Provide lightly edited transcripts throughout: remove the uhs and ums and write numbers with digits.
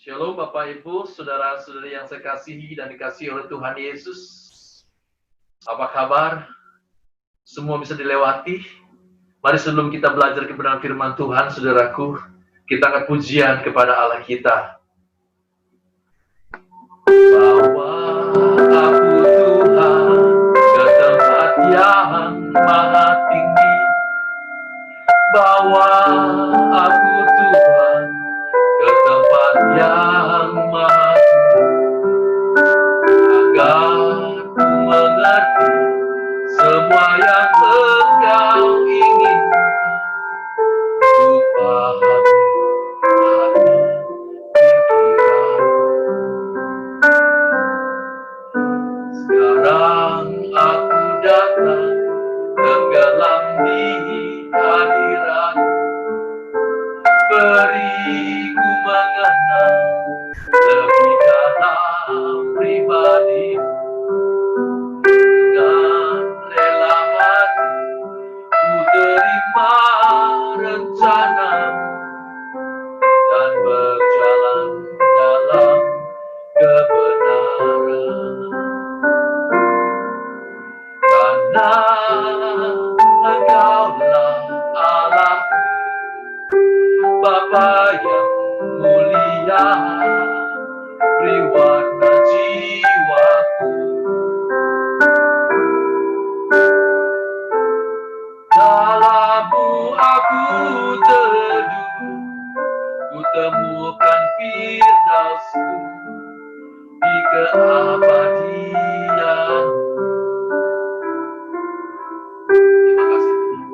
Shalom Bapak Ibu, saudara-saudari yang saya kasihi dan dikasihi oleh Tuhan Yesus. Apa kabar? Semua bisa dilewati? Mari sebelum kita belajar kebenaran firman Tuhan, saudaraku, kita angkat pujian kepada Allah kita. Bawa aku Tuhan ke tempat yang maha tinggi. Bawa aku Tuhan ke tempat yang maha tinggi, agar ku mengerti semua yang Engkau ingin. Ku pahami hati pikiran. Sekarang aku datang tenggelam di hadirat. Beri ku mengenal lebih dalam pribadi. Dengan rela hati ku terima rencanamu dan berjalan dalam kebenaran. Karena Engkaulah Allahku, Bapa yang mulia, beri warna jiwaku. Dalam-Mu aku teduh, ku temukan firdaus-Ku di keabadian. Terima kasih Tuhan.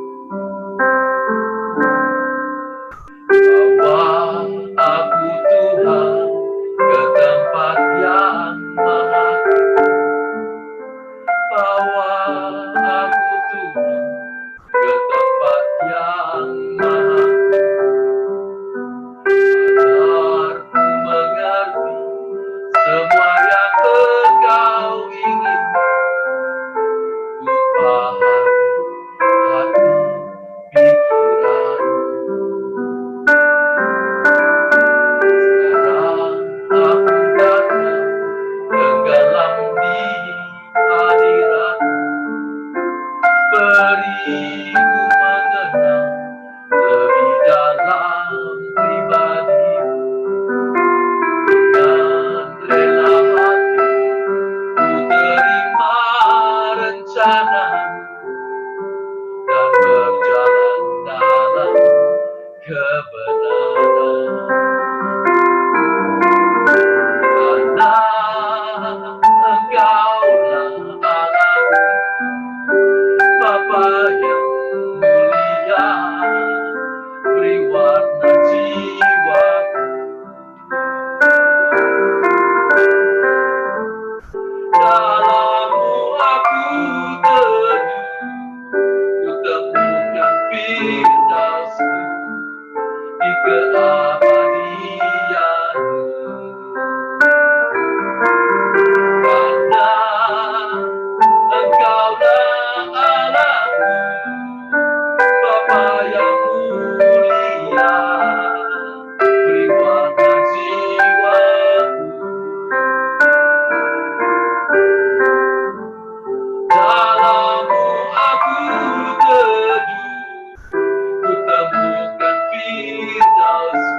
Bawa aku Tuhan ke tempat yang maha tinggi. Bawa aku Tuhan ke tempat yang maha tinggi, agar ku mengerti semua yang Engkau ingin. Ku pahami hati pikiran. Sekarang aku datang tenggelam di hadirat. Beri ku mengenal lebih dalam pribadi. Dengan rela hati ku terima rencanamu dan berjalan dalam kebenaran. Karena Engkaulah Allahku, Bapa yang mulia, beri warna jiwaku. Dalam-Mu aku teduh, ku temukan firdaus-Ku di keabadian-Mu. Karena Engkaulah Allahku, Bapa yang mulia, beri warna jiwaku. Dalam-Mu aku teduh, ku temukan firdaus-Ku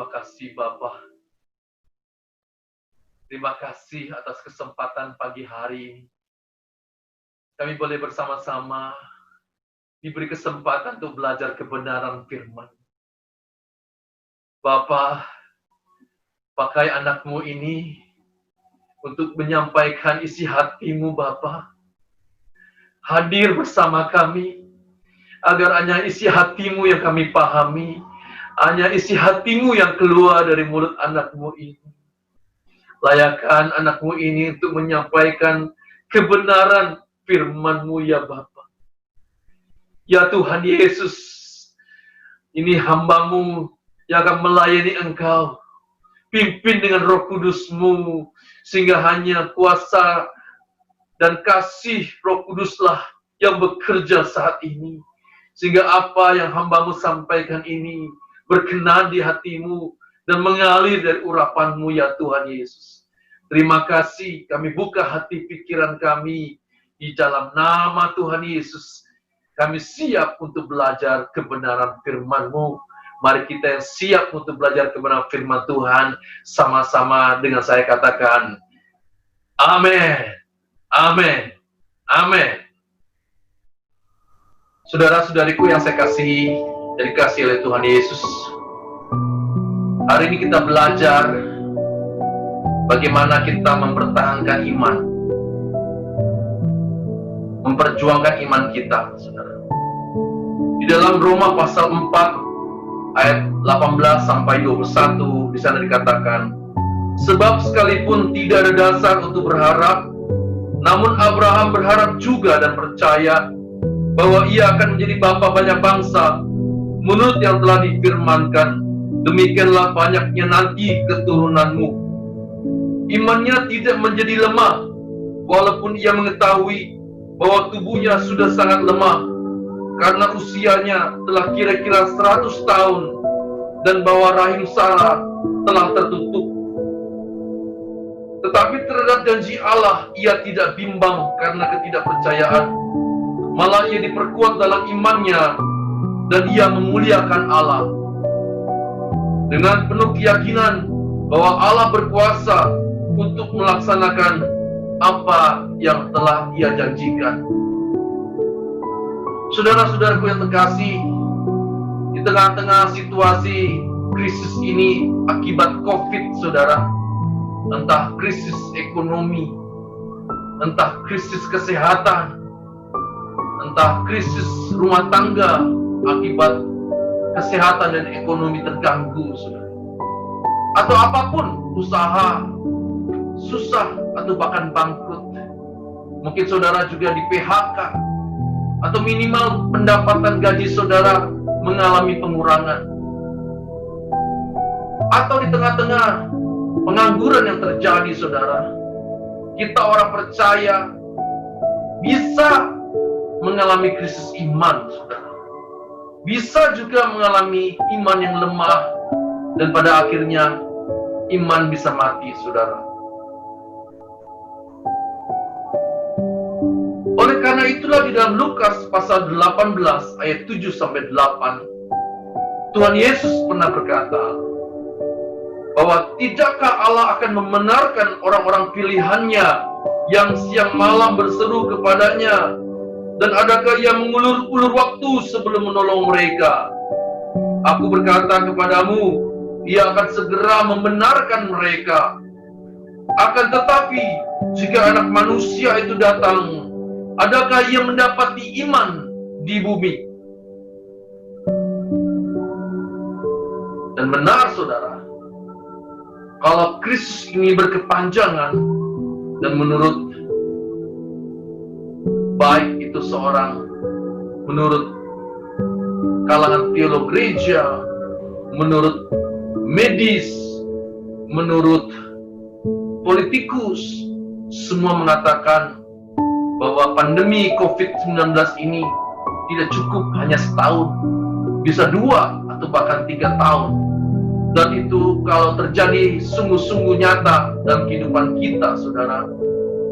Terima kasih Bapa. Terima kasih atas kesempatan pagi hari ini. Kami boleh bersama-sama diberi kesempatan untuk belajar kebenaran firman. Bapa, pakai anakmu ini untuk menyampaikan isi hatimu Bapa. Hadir bersama kami, agar hanya isi hatimu yang kami pahami, hanya isi hatimu yang keluar dari mulut anakmu ini. Layakkan anakmu ini untuk menyampaikan kebenaran firman-Mu ya Bapa. Ya Tuhan Yesus, ini hamba-Mu yang akan melayani Engkau. Pimpin dengan Roh Kudus-Mu, sehingga hanya kuasa dan kasih Roh Kuduslah yang bekerja saat ini. Sehingga apa yang hamba-Mu sampaikan ini berkenan di hati-Mu dan mengalir dari urapan-Mu ya Tuhan Yesus. Terima kasih, kami buka hati pikiran kami di dalam nama Tuhan Yesus. Kami siap untuk belajar kebenaran firman-Mu. Mari kita yang siap untuk belajar kebenaran firman Tuhan, sama-sama dengan saya katakan, amin, amin, amin. Saudara-saudariku yang saya kasihi, dan dikasihi oleh Tuhan Yesus, hari ini kita belajar bagaimana kita mempertahankan iman, memperjuangkan iman kita, saudara. Di dalam Roma pasal 4 ayat 18 sampai 21 di sana dikatakan, sebab sekalipun tidak ada dasar untuk berharap, namun Abraham berharap juga dan percaya bahwa ia akan menjadi bapa banyak bangsa, menurut yang telah difirmankan, demikianlah banyaknya nanti keturunanmu. Imannya tidak menjadi lemah, walaupun ia mengetahui bahwa tubuhnya sudah sangat lemah, karena usianya telah kira-kira 100 tahun, dan bahwa rahim Sarah telah tertutup. Tetapi terhadap janji Allah, ia tidak bimbang karena ketidakpercayaan. Malah ia diperkuat dalam imannya, dan ia memuliakan Allah. Dengan penuh keyakinan bahwa Allah berkuasa untuk melaksanakan apa yang telah ia janjikan. Saudara-saudaraku yang terkasih, di tengah-tengah situasi krisis ini akibat COVID, saudara, entah krisis ekonomi, entah krisis kesehatan, entah krisis rumah tangga akibat kesehatan dan ekonomi terganggu, saudara, atau apapun usaha susah atau bahkan bangkrut. Mungkin saudara juga di PHK, atau minimal pendapatan gaji saudara mengalami pengurangan, atau di tengah-tengah pengangguran yang terjadi, saudara, kita orang percaya bisa mengalami krisis iman, saudara. Bisa juga mengalami iman yang lemah, dan pada akhirnya iman bisa mati, saudara. Oleh karena itulah di dalam Lukas pasal 18 ayat 7 sampai 8, Tuhan Yesus pernah berkata bahwa tidakkah Allah akan membenarkan orang-orang pilihannya yang siang malam berseru kepadanya, dan adakah ia mengulur-ulur waktu sebelum menolong mereka? Aku berkata kepadamu, ia akan segera membenarkan mereka. Akan tetapi, jika anak manusia itu datang, adakah ia mendapati iman di bumi? Dan benar, saudara, kalau krisis ini berkepanjangan, dan menurut baik itu seorang, menurut kalangan teolog gereja, menurut medis, menurut politikus, semua mengatakan bahwa pandemi COVID-19 ini tidak cukup hanya setahun, bisa 2 atau bahkan 3 tahun. Dan itu kalau terjadi sungguh-sungguh nyata dalam kehidupan kita, saudara,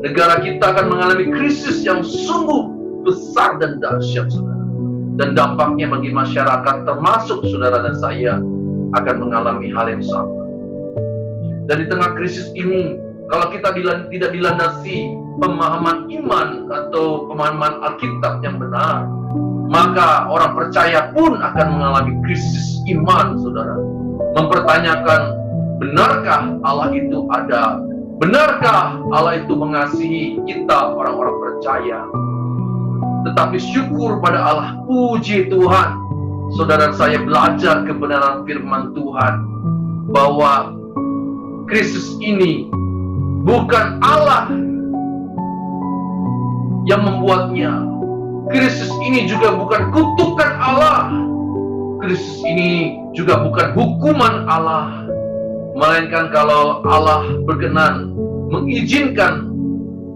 negara kita akan mengalami krisis yang sungguh besar dan dahsyat, saudara. Dan dampaknya bagi masyarakat, termasuk saudara dan saya, akan mengalami hal yang sama. Dan di tengah krisis ini, kalau kita tidak dilandasi pemahaman iman atau pemahaman Alkitab yang benar, maka orang percaya pun akan mengalami krisis iman, saudara. Mempertanyakan, benarkah Allah itu ada? Benarkah Allah itu mengasihi kita, orang-orang percaya? Tetapi syukur pada Allah, puji Tuhan, saudara saya belajar kebenaran firman Tuhan, bahwa krisis ini bukan Allah yang membuatnya. Krisis ini juga bukan kutukan Allah. Krisis ini juga bukan hukuman Allah. Melainkan kalau Allah berkenan mengizinkan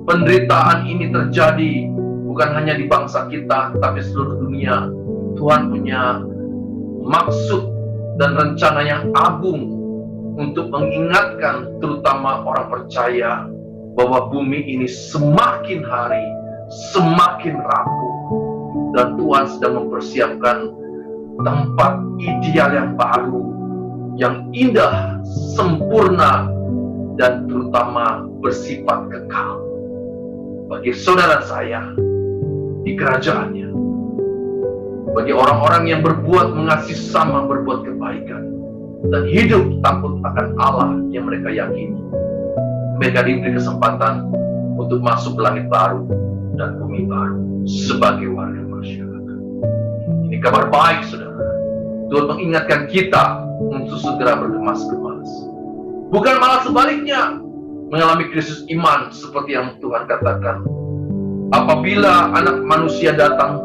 penderitaan ini terjadi, bukan hanya di bangsa kita, tapi seluruh dunia, Tuhan punya maksud dan rencana yang agung untuk mengingatkan terutama orang percaya bahwa bumi ini semakin hari semakin rapuh, dan Tuhan sedang mempersiapkan tempat ideal yang baru, yang indah, sempurna, dan terutama bersifat kekal bagi saudara saya di kerajaannya, bagi orang-orang yang berbuat mengasihi sama, berbuat kebaikan dan hidup takut akan Allah yang mereka yakini. Mereka diberi kesempatan untuk masuk ke langit baru dan bumi baru sebagai warga masyarakat. Ini kabar baik, saudara. Tuhan mengingatkan kita untuk segera bergemas-gemas, bukan malah sebaliknya mengalami krisis iman seperti yang Tuhan katakan. Apabila anak manusia datang,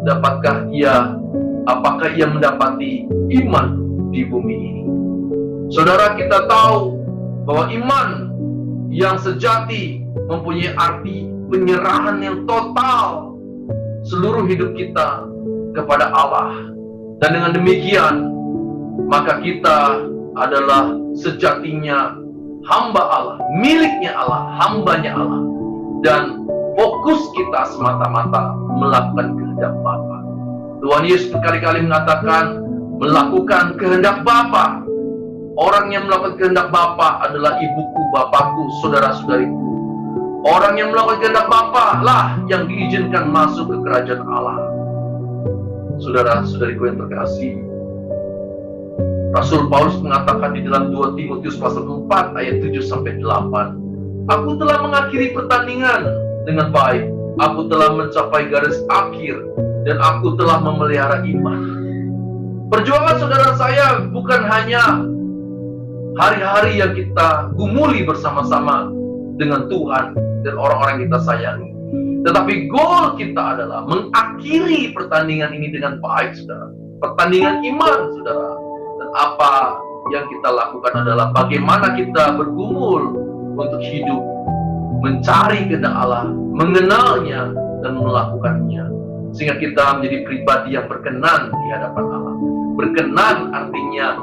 apakah ia mendapati iman di bumi ini? Saudara, kita tahu bahwa iman yang sejati mempunyai arti penyerahan yang total seluruh hidup kita kepada Allah. Dan dengan demikian, maka kita adalah sejatinya hamba Allah, miliknya Allah, hambanya Allah. Dan fokus kita semata-mata melakukan kehendak Bapa. Tuhan Yesus berkali-kali mengatakan, melakukan kehendak Bapa. Orang yang melakukan kehendak Bapa adalah ibuku, bapakku, saudara-saudariku. Orang yang melakukan kehendak Bapa lah yang diizinkan masuk ke kerajaan Allah. Saudara-saudariku yang terkasih, Rasul Paulus mengatakan di dalam 2 Timotius pasal 4 ayat 7-8, aku telah mengakhiri pertandingan dengan baik, aku telah mencapai garis akhir, dan aku telah memelihara iman. Perjuangan saudara saya bukan hanya hari-hari yang kita gumuli bersama-sama dengan Tuhan dan orang-orang yang kita sayangi, tetapi goal kita adalah mengakhiri pertandingan ini dengan baik, saudara. Pertandingan iman, saudara. Dan apa yang kita lakukan adalah bagaimana kita bergumul untuk hidup, mencari kehendak Allah, mengenalnya, dan melakukannya. Sehingga kita menjadi pribadi yang berkenan di hadapan Allah. Berkenan artinya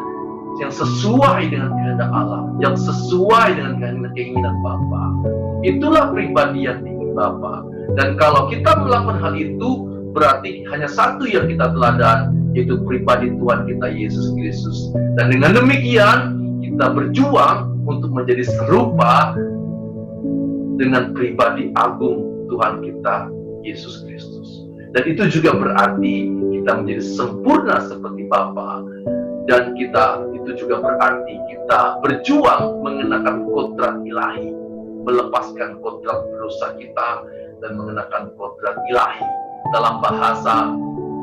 yang sesuai dengan kehendak Allah, yang sesuai dengan keinginan Bapa. Itulah pribadi yang diingin Bapa. Dan kalau kita melakukan hal itu, berarti hanya satu yang kita teladan, yaitu pribadi Tuhan kita Yesus Kristus. Dan dengan demikian, kita berjuang untuk menjadi serupa dengan pribadi agung Tuhan kita Yesus Kristus. Dan itu juga berarti kita menjadi sempurna seperti Bapa. Dan itu juga berarti kita berjuang mengenakan kodrat ilahi, melepaskan kodrat dosa kita dan mengenakan kodrat ilahi. Dalam bahasa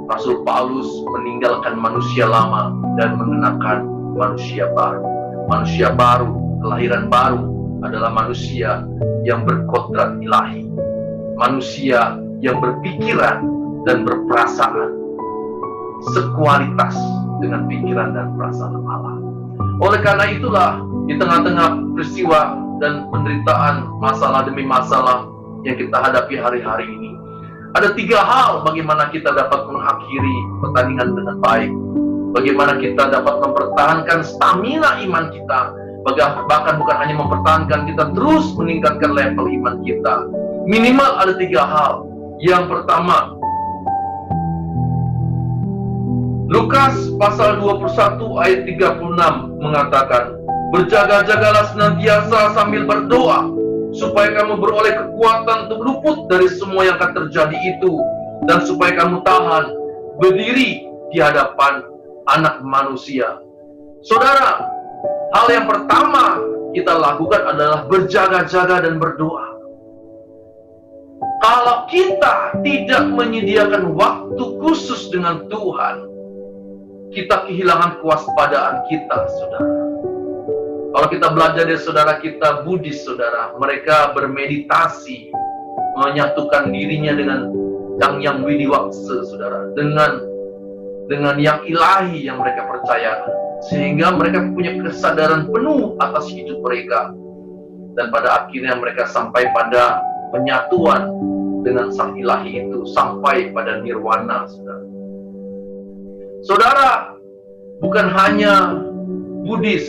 Rasul Paulus, meninggalkan manusia lama dan mengenakan manusia baru. Manusia baru, kelahiran baru adalah manusia yang berkodrat ilahi, manusia yang berpikiran dan berperasaan sekualitas dengan pikiran dan perasaan Allah. Oleh karena itulah, di tengah-tengah peristiwa dan penderitaan, masalah demi masalah yang kita hadapi hari-hari ini, ada 3 hal bagaimana kita dapat mengakhiri pertandingan dengan baik, bagaimana kita dapat mempertahankan stamina iman kita, bahkan bukan hanya mempertahankan, kita terus meningkatkan level iman kita. Minimal ada 3 hal. Yang pertama, Lukas pasal 21 ayat 36 mengatakan, berjaga-jagalah senantiasa sambil berdoa, supaya kamu beroleh kekuatan untuk luput dari semua yang akan terjadi itu, dan supaya kamu tahan berdiri di hadapan Anak Manusia. Saudara, hal yang pertama kita lakukan adalah berjaga-jaga dan berdoa. Kalau kita tidak menyediakan waktu khusus dengan Tuhan, kita kehilangan kewaspadaan kita, saudara. Kalau kita belajar dari saudara kita Buddhis, saudara, mereka bermeditasi, menyatukan dirinya dengan yang widiwaksa, saudara, dengan yang ilahi yang mereka percayakan, sehingga mereka punya kesadaran penuh atas hidup mereka, dan pada akhirnya mereka sampai pada penyatuan dengan sang ilahi itu, sampai pada nirwana, saudara. Saudara, bukan hanya Buddhis,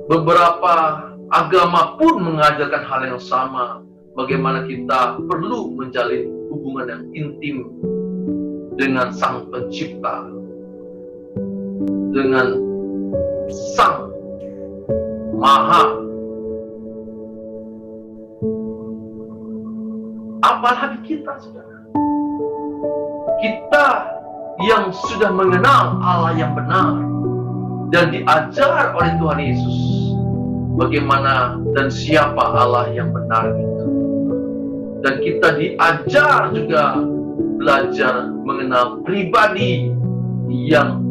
beberapa agama pun mengajarkan hal yang sama, bagaimana kita perlu menjalin hubungan yang intim dengan Sang Pencipta, dengan Sang Maha. Apalagi kita, saudara, kita yang sudah mengenal Allah yang benar dan diajar oleh Tuhan Yesus bagaimana dan siapa Allah yang benar itu, dan kita diajar juga belajar mengenal pribadi yang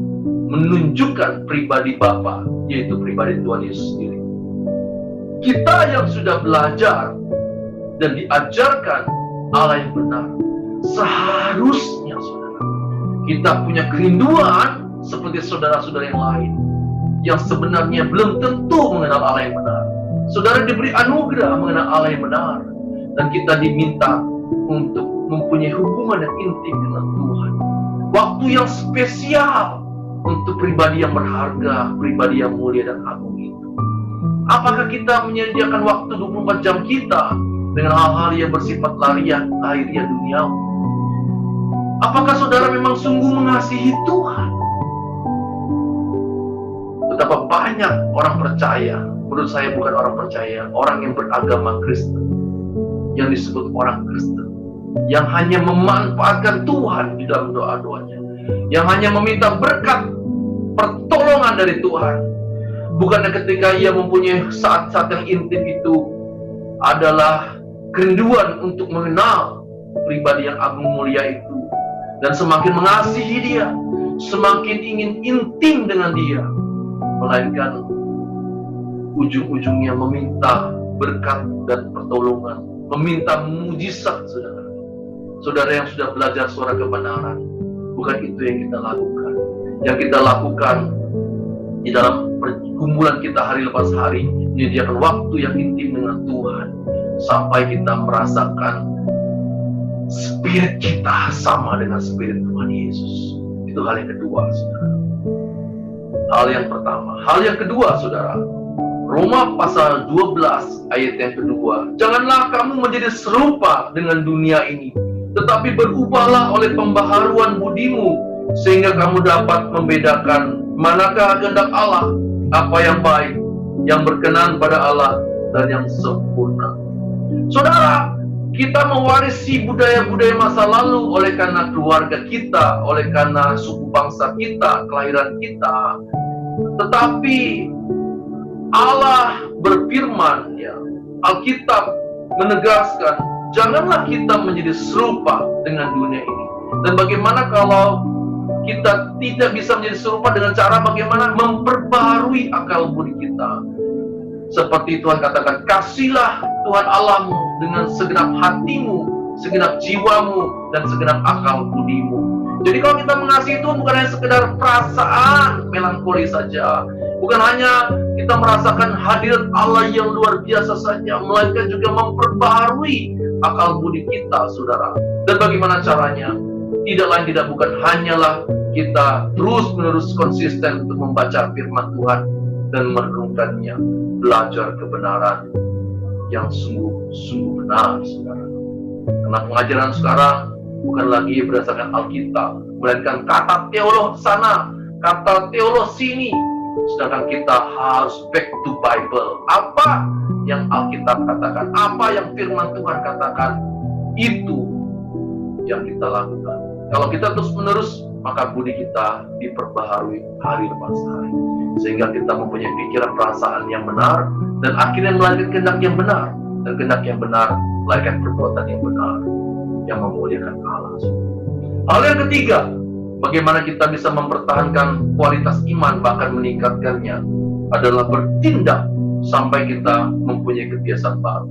menunjukkan pribadi Bapa, yaitu pribadi Tuhan Yesus sendiri. Kita yang sudah belajar dan diajarkan Allah yang benar, seharusnya, saudara, kita punya kerinduan seperti saudara-saudara yang lain yang sebenarnya belum tentu mengenal Allah yang benar. Saudara diberi anugerah mengenal Allah yang benar, dan kita diminta untuk mempunyai hubungan yang intim dengan Tuhan. Waktu yang spesial untuk pribadi yang berharga, pribadi yang mulia dan agung itu. Apakah kita menyediakan waktu 24 jam kita dengan hal-hal yang bersifat lahiriah duniawi? Apakah saudara memang sungguh mengasihi Tuhan? Betapa banyak orang percaya, menurut saya bukan orang percaya, orang yang beragama Kristen, yang disebut orang Kristen, yang hanya memanfaatkan Tuhan di dalam doa-doanya, yang hanya meminta berkat pertolongan dari Tuhan. Bukannya ketika ia mempunyai saat-saat yang intim itu adalah kerinduan untuk mengenal pribadi yang agung mulia itu, dan semakin mengasihi dia, semakin ingin intim dengan dia, melainkan ujung-ujungnya meminta berkat dan pertolongan, meminta mujizat, saudara. Saudara yang sudah belajar suara kebenaran, bukan itu yang kita lakukan. Yang kita lakukan di dalam pergumulan kita hari lepas hari, menyediakan waktu yang intim dengan Tuhan, sampai kita merasakan spirit kita sama dengan spirit Tuhan Yesus. Itu hal yang kedua, saudara. Hal yang pertama. Hal yang kedua, saudara, Roma pasal 12 ayat yang kedua. Janganlah kamu menjadi serupa dengan dunia ini, tetapi berubahlah oleh pembaharuan budimu, sehingga kamu dapat membedakan manakah kehendak Allah, apa yang baik, yang berkenan pada Allah, dan yang sempurna. Saudara, kita mewarisi budaya-budaya masa lalu oleh karena keluarga kita, oleh karena suku bangsa kita, kelahiran kita. Tetapi Allah berfirman, ya, Alkitab menegaskan, janganlah kita menjadi serupa dengan dunia ini. Dan bagaimana kalau kita tidak bisa menjadi serupa dengan cara bagaimana memperbarui akal budi kita? Seperti Tuhan katakan, kasihlah Tuhan Allahmu dengan segenap hatimu, segenap jiwamu, dan segenap akal budimu. Jadi kalau kita mengasihi Tuhan bukan hanya sekedar perasaan melankoli saja, bukan hanya kita merasakan hadirat Allah yang luar biasa saja, melainkan juga memperbarui akal budi kita, saudara. Dan bagaimana caranya? Tidak lain tidak bukan hanyalah kita terus-menerus konsisten untuk membaca firman Tuhan dan merenungkannya, belajar kebenaran yang sungguh-sungguh benar, saudara. Karena pengajaran sekarang bukan lagi berdasarkan Alkitab, melainkan kata teolog sana, kata teolog sini. Sedangkan kita harus back to Bible. Apa yang Alkitab katakan, apa yang firman Tuhan katakan, itu yang kita lakukan. Kalau kita terus-menerus, maka budi kita diperbaharui hari lepas hari, sehingga kita mempunyai pikiran perasaan yang benar, dan akhirnya melahirkan kehendak yang benar, dan kehendak yang benar melahirkan perbuatan yang benar yang memuliakan Allah. Hal yang ketiga, bagaimana kita bisa mempertahankan kualitas iman bahkan meningkatkannya, adalah bertindak sampai kita mempunyai kebiasaan baru.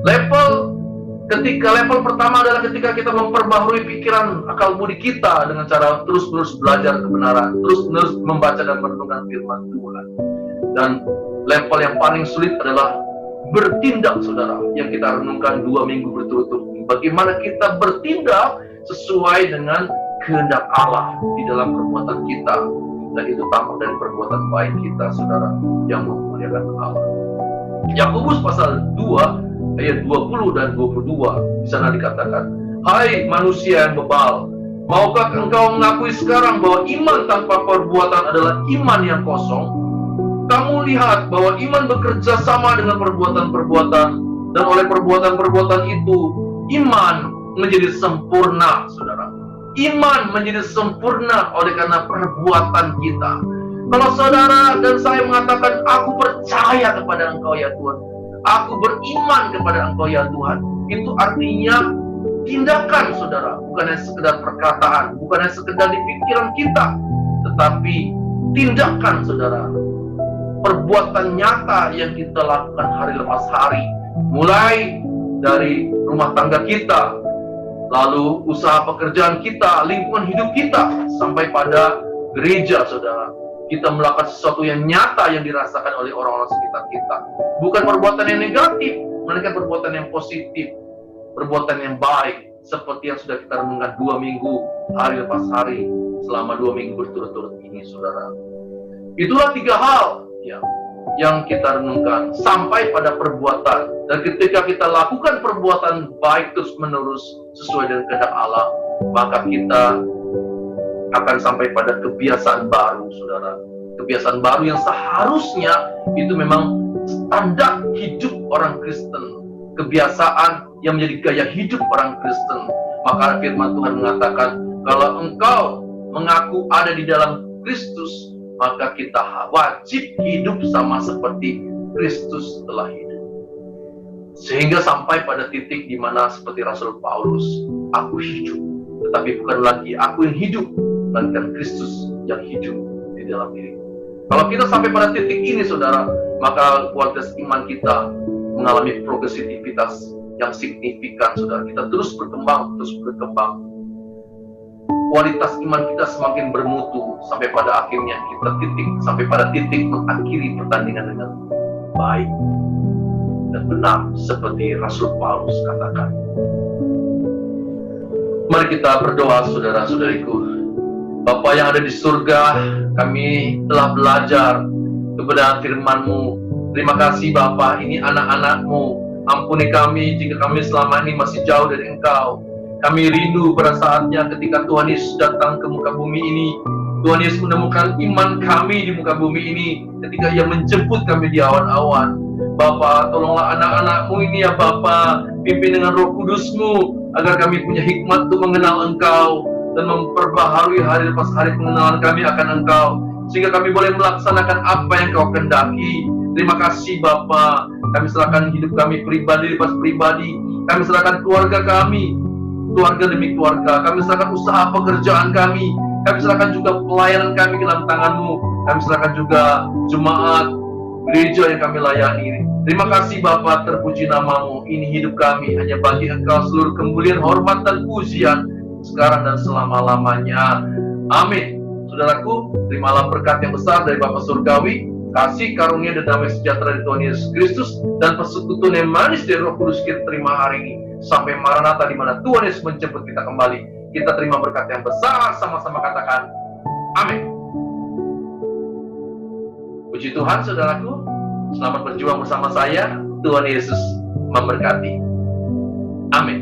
Level pertama adalah ketika kita memperbaharui pikiran akal budi kita dengan cara terus-menerus belajar kebenaran, terus-menerus membaca dan merenungkan firman Tuhan. Dan level yang paling sulit adalah bertindak, saudara, yang kita renungkan 2 minggu berturut-turut. Bagaimana kita bertindak sesuai dengan kehendak Allah di dalam perbuatan kita, dan itu tampak dari perbuatan baik kita, saudara, yang memuliakan Allah. Yakobus pasal 2 ayat 20 dan 22, di sana dikatakan, "Hai manusia yang bebal, maukah engkau mengakui sekarang bahwa iman tanpa perbuatan adalah iman yang kosong? Kamu lihat bahwa iman bekerja sama dengan perbuatan-perbuatan, dan oleh perbuatan-perbuatan itu iman menjadi sempurna." Saudara, iman menjadi sempurna oleh karena perbuatan kita. Kalau saudara dan saya mengatakan, "Aku percaya kepada Engkau ya Tuhan, aku beriman kepada Engkau ya Tuhan," itu artinya tindakan, saudara, bukan hanya sekedar perkataan, bukan hanya sekedar di pikiran kita, tetapi tindakan, saudara, perbuatan nyata yang kita lakukan hari lepas hari, mulai dari rumah tangga kita, lalu usaha pekerjaan kita, lingkungan hidup kita, sampai pada gereja, saudara. Kita melakukan sesuatu yang nyata yang dirasakan oleh orang-orang sekitar kita. Bukan perbuatan yang negatif, melainkan perbuatan yang positif, perbuatan yang baik, seperti yang sudah kita renungkan 2 minggu, hari lepas hari, selama 2 minggu berturut-turut ini, saudara. Itulah 3 hal yang kita renungkan sampai pada perbuatan. Dan ketika kita lakukan perbuatan baik terus-menerus sesuai dengan kehendak Allah, maka kita akan sampai pada kebiasaan baru, saudara. Kebiasaan baru yang seharusnya itu memang standar hidup orang Kristen, kebiasaan yang menjadi gaya hidup orang Kristen. Maka firman Tuhan mengatakan, kalau engkau mengaku ada di dalam Kristus, maka kita wajib hidup sama seperti Kristus telah hidup. Sehingga sampai pada titik di mana seperti Rasul Paulus, aku hidup, tetapi bukan lagi aku yang hidup, melainkan Kristus yang hidup di dalam diri. Kalau kita sampai pada titik ini, saudara, maka kualitas iman kita mengalami progresivitas yang signifikan, saudara. Kita terus berkembang. Kualitas iman kita semakin bermutu sampai pada akhirnya kita sampai pada titik mengakhiri pertandingan dengan baik dan benar seperti Rasul Paulus katakan. Mari kita berdoa, saudara-saudariku. Bapa yang ada di surga, kami telah belajar kebenaran firman-Mu. Terima kasih Bapa, ini anak-anak-Mu. Ampuni kami jika kami selama ini masih jauh dari Engkau. Kami rindu pada saatnya ketika Tuhan Yesus datang ke muka bumi ini. Tuhan Yesus menemukan iman kami di muka bumi ini ketika Ia menjemput kami di awan-awan. Bapa, tolonglah anak-anak-Mu ini ya Bapa, pimpin dengan Roh Kudus-Mu agar kami punya hikmat untuk mengenal Engkau dan memperbaharui hari lepas hari pengenalan kami akan Engkau, sehingga kami boleh melaksanakan apa yang Kau kehendaki. Terima kasih Bapa. Kami serahkan hidup kami pribadi lepas pribadi, kami serahkan keluarga kami, keluarga demi keluarga, kami serahkan usaha pekerjaan kami serahkan juga pelayanan kami ke dalam tangan-Mu, kami serahkan juga jemaat gereja yang kami layani. Terima kasih Bapa, terpuji nama-Mu. Ini hidup kami hanya bagi Engkau seluruh kemuliaan, hormat dan pujian sekarang dan selama-lamanya. Amin. Saudaraku, terimalah berkat yang besar dari Bapa Surgawi, kasih karunia dan damai sejahtera dari Tuhan Yesus Kristus, dan persekutuan yang manis dari Roh Kudus kita terima hari ini sampai Maranatha, di mana Tuhan Yesus menjemput kita kembali. Kita terima berkat yang besar, sama-sama katakan amin. Puji Tuhan, saudaraku. Selamat berjuang bersama saya. Tuhan Yesus memberkati. Amin.